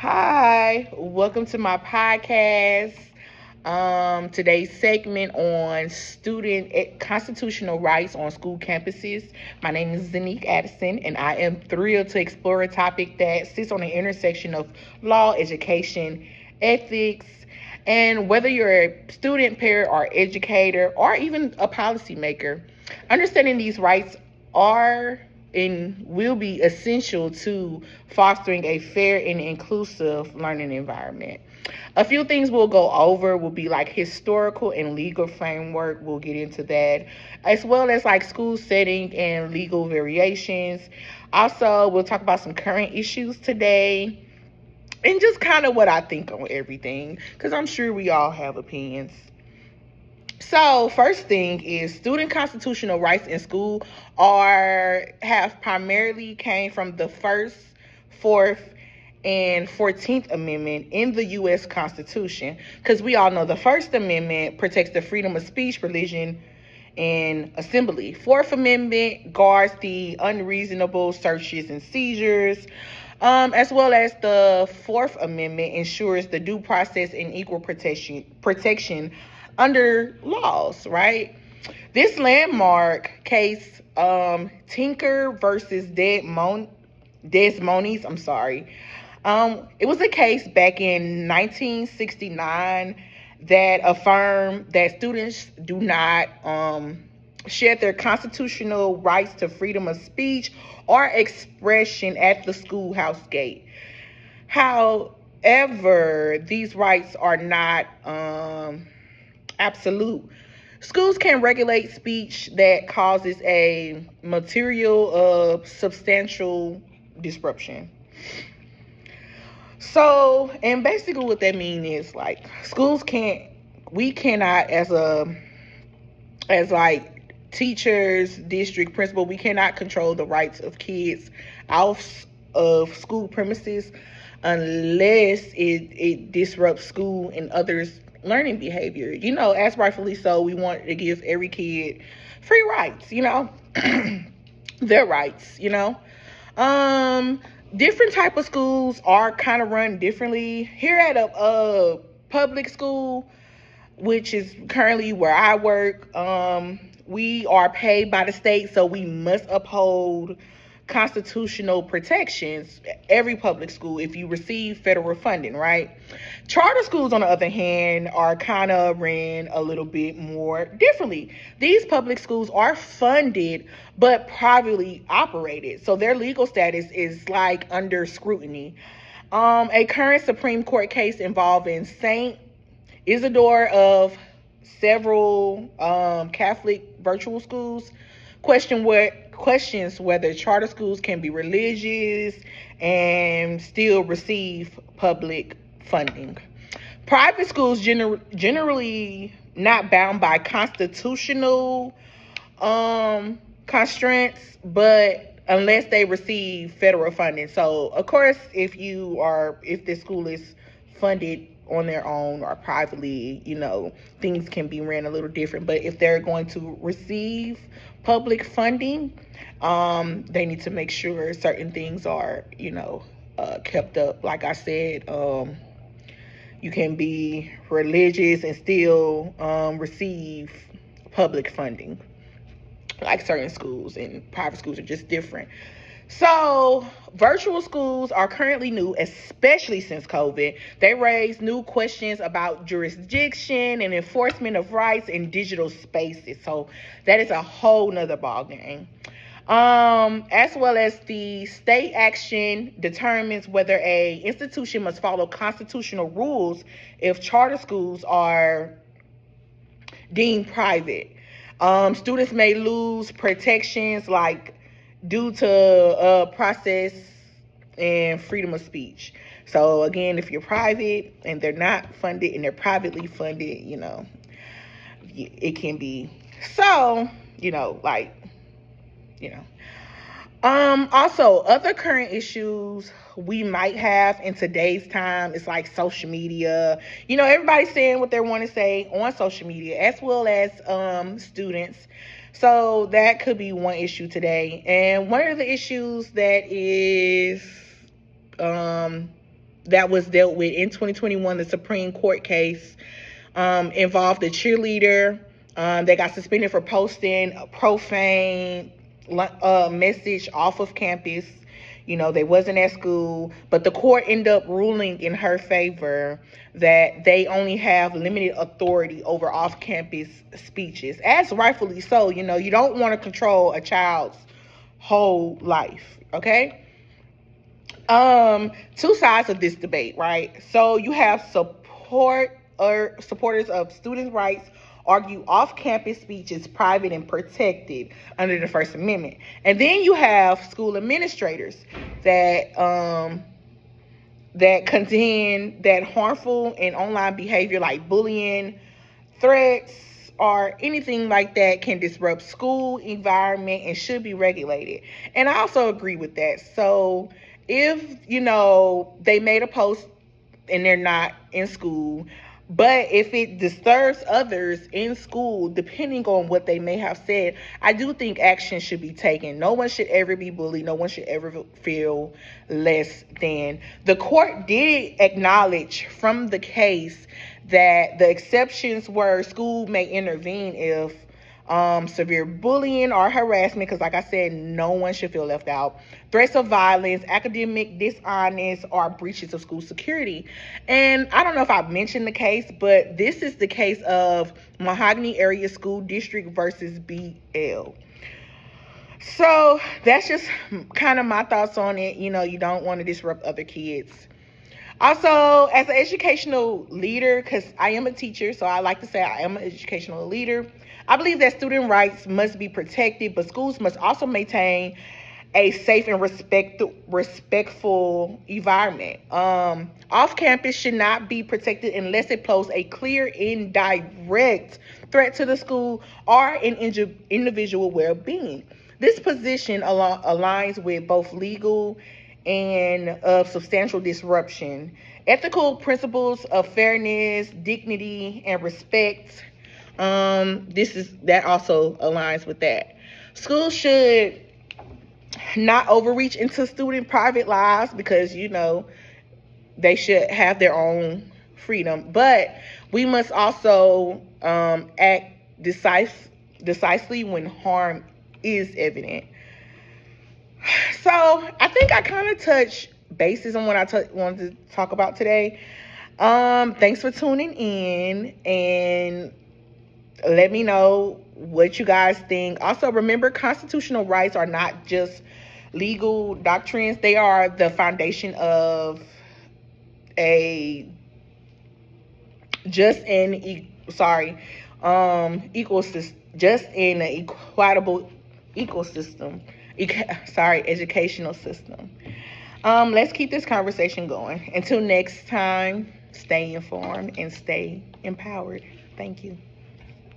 Hi, welcome to my podcast. Today's segment on student constitutional rights on school campuses. My name is Zanique Addison, and I am thrilled to explore a topic that sits on the intersection of law, education, ethics, and whether you're a student, parent, or educator, or even a policymaker. Understanding these rights are and will be essential to fostering a fair and inclusive learning environment. A few things we'll go over will be like historical and legal framework. We'll get into that, as well as like school setting and legal variations. Also, we'll talk about some current issues today and just kind of what I think on everything, because I'm sure we all have opinions. So, first thing is student constitutional rights in school are have primarily came from the First, Fourth, and 14th Amendment in the U.S. Constitution, because we all know the First Amendment protects the freedom of speech, religion, and assembly. Fourth Amendment guards the unreasonable searches and seizures, as well as the Fourth Amendment ensures the due process and equal protection under laws, right? This landmark case, Tinker versus Des Moines, it was a case back in 1969 that affirmed that students do not share their constitutional rights to freedom of speech or expression at the schoolhouse gate. However, these rights are not absolute. Schools can regulate speech that causes a material of substantial disruption. So, and basically what that means is like we cannot as like teachers, district principal, we cannot control the rights of kids out of school premises unless it disrupts school and others' learning behavior. As rightfully so, we want to give every kid free rights, their rights. Different type of schools are kind of run differently. Here at a public school, which is currently where I work, we are paid by the state, so we must uphold constitutional protections. Every public school, if you receive federal funding, right? Charter schools, on the other hand, are kind of ran a little bit more differently. These public schools are funded but privately operated, so their legal status is like under scrutiny. A current Supreme Court case involving Saint Isidore of several Catholic virtual schools questions whether charter schools can be religious and still receive public funding. Private schools generally not bound by constitutional constraints, but unless they receive federal funding. So, of course, if the school is funded on their own or privately, things can be ran a little different. But if they're going to receive public funding, they need to make sure certain things are, kept up. Like I said, you can be religious and still receive public funding. Like certain schools and private schools are just different. So, virtual schools are currently new, especially since COVID. They raise new questions about jurisdiction and enforcement of rights in digital spaces. So, that is a whole nother ballgame. As well as the state action determines whether a institution must follow constitutional rules if charter schools are deemed private. Students may lose protections like due to process and freedom of speech. So again, if you're private and they're not funded and they're privately funded, it can be. So, like, you know. Also, other current issues we might have in today's time is like social media. Everybody's saying what they want to say on social media, as well as students. So that could be one issue today. And one of the issues that is that was dealt with in 2021. The Supreme Court case involved a cheerleader. They got suspended for posting a profane message off of campus. They wasn't at school, but the court ended up ruling in her favor that they only have limited authority over off-campus speeches, as rightfully so. You don't want to control a child's whole life, okay? Two sides of this debate, right? So you have supporters of student rights argue off-campus speech is private and protected under the First Amendment. And then you have school administrators that contend that harmful and online behavior like bullying, threats, or anything like that can disrupt school environment and should be regulated. And I also agree with that. So if, they made a post and they're not in school, but if it disturbs others in school, depending on what they may have said, I do think action should be taken. No one should ever be bullied. No one should ever feel less than. The court did acknowledge from the case that the exceptions were school may intervene if severe bullying or harassment, because like I said, no one should feel left out, threats of violence, academic dishonest, or breaches of school security. And I don't know if I mentioned the case, but this is the case of Mahogany Area School District versus BL. So that's just kind of my thoughts on it. You don't want to disrupt other kids. Also, as an educational leader, because I am a teacher, so I like to say I am an educational leader, I believe that student rights must be protected, but schools must also maintain a safe and respectful environment. Off-campus should not be protected unless it poses a clear and direct threat to the school or an individual well-being. This position aligns with both legal and of substantial disruption, ethical principles of fairness, dignity, and respect. That also aligns with that. Schools should not overreach into student private lives because they should have their own freedom, but we must also act decisively when harm is evident. So I think I kind of touched bases on what I wanted to talk about today. Thanks for tuning in, and let me know what you guys think. Also, remember, constitutional rights are not just legal doctrines. They are the foundation of a just an equitable ecosystem. Educational system. Let's keep this conversation going. Until next time, stay informed and stay empowered. Thank you.